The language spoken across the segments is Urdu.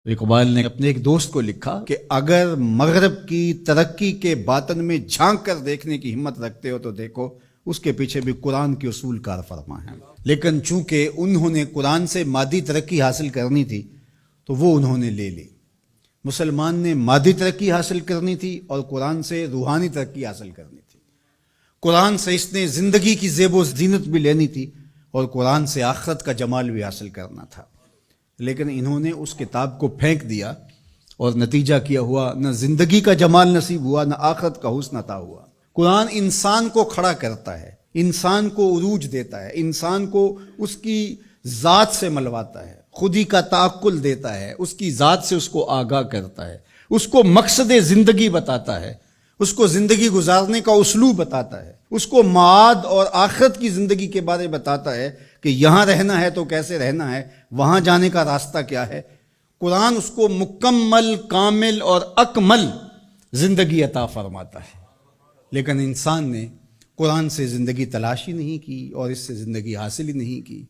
اقبال نے اپنے ایک دوست کو لکھا کہ اگر مغرب کی ترقی کے باطن میں جھانک کر دیکھنے کی ہمت رکھتے ہو تو دیکھو، اس کے پیچھے بھی قرآن کے اصول کار فرما ہیں۔ لیکن چونکہ انہوں نے قرآن سے مادی ترقی حاصل کرنی تھی تو وہ انہوں نے لے لی۔ مسلمان نے مادی ترقی حاصل کرنی تھی اور قرآن سے روحانی ترقی حاصل کرنی تھی۔ قرآن سے اس نے زندگی کی زیب و زینت بھی لینی تھی اور قرآن سے آخرت کا جمال بھی حاصل کرنا تھا، لیکن انہوں نے اس کتاب کو پھینک دیا اور نتیجہ کیا ہوا نہ زندگی کا جمال نصیب ہوا، نہ آخرت کا حسن عطا ہوا۔ قرآن انسان کو کھڑا کرتا ہے، انسان کو عروج دیتا ہے، انسان کو اس کی ذات سے ملواتا ہے، خودی کا تعقل دیتا ہے، اس کی ذات سے اس کو آگاہ کرتا ہے، اس کو مقصد زندگی بتاتا ہے، اس کو زندگی گزارنے کا اسلوب بتاتا ہے، اس کو معاد اور آخرت کی زندگی کے بارے بتاتا ہے کہ یہاں رہنا ہے تو کیسے رہنا ہے، وہاں جانے کا راستہ کیا ہے۔ قرآن اس کو مکمل، کامل اور اکمل زندگی عطا فرماتا ہے، لیکن انسان نے قرآن سے زندگی تلاش ہی نہیں کی اور اس سے زندگی حاصل ہی نہیں کی۔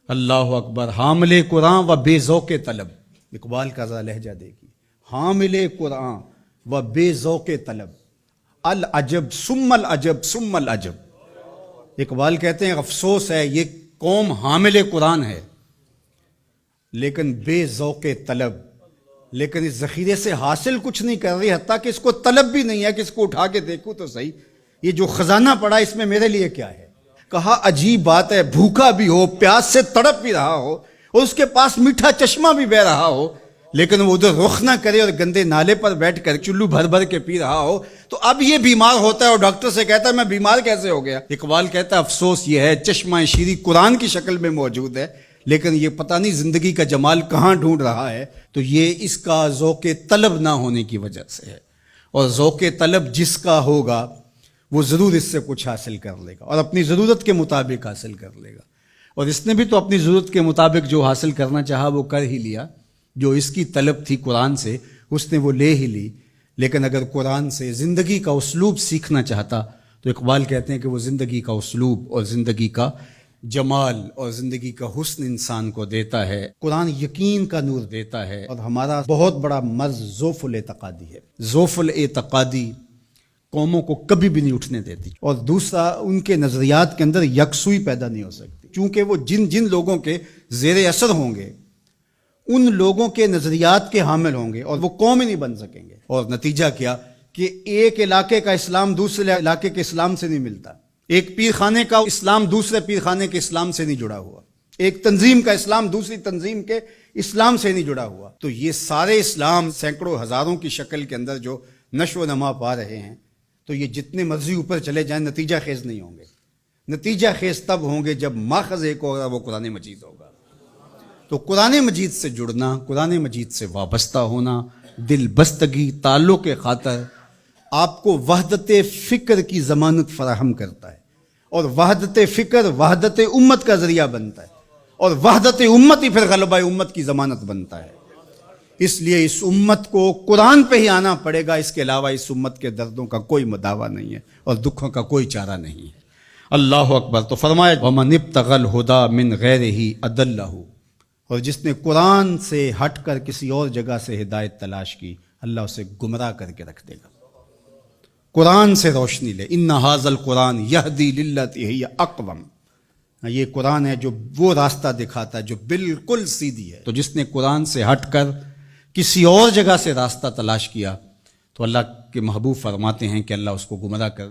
اللہ اکبر، حامل قرآن و بے ذوق طلب، اقبال کا ذرا لہجہ دیکھیے، حامل قرآن و بے ذوق طلب، العجب ثم العجب ثم العجب۔ اقبال کہتے ہیں افسوس ہے، یہ قوم حامل قرآن ہے لیکن بے ذوق طلب، لیکن اس ذخیرے سے حاصل کچھ نہیں کر رہی، حتیٰ کہ اس کو طلب بھی نہیں ہے کہ اس کو اٹھا کے دیکھوں تو صحیح، یہ جو خزانہ پڑا اس میں میرے لیے کیا ہے۔ کہا عجیب بات ہے، بھوکا بھی ہو، پیاس سے تڑپ بھی رہا ہو اور اس کے پاس میٹھا چشمہ بھی بہ رہا ہو، لیکن وہ ادھر رخ نہ کرے اور گندے نالے پر بیٹھ کر چلو بھر بھر کے پی رہا ہو، تو اب یہ بیمار ہوتا ہے اور ڈاکٹر سے کہتا ہے میں بیمار کیسے ہو گیا۔ اقبال کہتا ہے افسوس یہ ہے، چشمہ شیریں قرآن کی شکل میں موجود ہے لیکن یہ پتہ نہیں زندگی کا جمال کہاں ڈھونڈ رہا ہے، تو یہ اس کا ذوق طلب نہ ہونے کی وجہ سے ہے، اور ذوق طلب جس کا ہوگا وہ ضرور اس سے کچھ حاصل کر لے گا اور اپنی ضرورت کے مطابق حاصل کر لے گا، اور اس نے بھی تو اپنی ضرورت کے مطابق جو حاصل کرنا چاہا وہ کر ہی لیا۔ جو اس کی طلب تھی قرآن سے اس نے وہ لے ہی لی، لیکن اگر قرآن سے زندگی کا اسلوب سیکھنا چاہتا تو اقبال کہتے ہیں کہ وہ زندگی کا اسلوب اور زندگی کا جمال اور زندگی کا حسن انسان کو دیتا ہے۔ قرآن یقین کا نور دیتا ہے، اور ہمارا بہت بڑا مرض ذوف الاعتقادی ہے۔ ذوف الاعتقادی قوموں کو کبھی بھی نہیں اٹھنے دیتی، اور دوسرا ان کے نظریات کے اندر یکسوئی پیدا نہیں ہو سکتی، چونکہ وہ جن لوگوں کے زیر اثر ہوں گے ان لوگوں کے نظریات کے حامل ہوں گے اور وہ قوم ہی نہیں بن سکیں گے۔ اور نتیجہ کیا کہ ایک علاقے کا اسلام دوسرے علاقے کے اسلام سے نہیں ملتا، ایک پیر خانے کا اسلام دوسرے پیر خانے کے اسلام سے نہیں جڑا ہوا، ایک تنظیم کا اسلام دوسری تنظیم کے اسلام سے نہیں جڑا ہوا۔ تو یہ سارے اسلام سینکڑوں ہزاروں کی شکل کے اندر جو نشو و نما پا رہے ہیں، تو یہ جتنے مرضی اوپر چلے جائیں نتیجہ خیز نہیں ہوں گے۔ نتیجہ خیز تب ہوں گے جب ماخذ ایک ہوگا، وہ قرآن مجید ہوگا۔ تو قرآن مجید سے جڑنا، قرآن مجید سے وابستہ ہونا، دل بستگی تعلق کے خاطر آپ کو وحدت فکر کی ضمانت فراہم کرتا ہے، اور وحدت فکر وحدت امت کا ذریعہ بنتا ہے، اور وحدت امت ہی پھر غلبہ امت کی ضمانت بنتا ہے۔ اس لیے اس امت کو قرآن پہ ہی آنا پڑے گا، اس کے علاوہ اس امت کے دردوں کا کوئی مداوع نہیں ہے اور دکھوں کا کوئی چارہ نہیں ہے۔ اللہ اکبر۔ تو فرمایا وَمَنِ ابْتَغَى الْهُدَى مِنْ غَيْرِهِ أَضَلَّهُ، اور جس نے قرآن سے ہٹ کر کسی اور جگہ سے ہدایت تلاش کی، اللہ اسے گمراہ کر کے رکھ دے گا۔ قرآن سے روشنی لے، ان ھذا القرآن یہدی للتی ہی اقوم، یہ قرآن ہے جو وہ راستہ دکھاتا ہے جو بالکل سیدھی ہے۔ تو جس نے قرآن سے ہٹ کر کسی اور جگہ سے راستہ تلاش کیا تو اللہ کے محبوب فرماتے ہیں کہ اللہ اس کو گمراہ کر دیا۔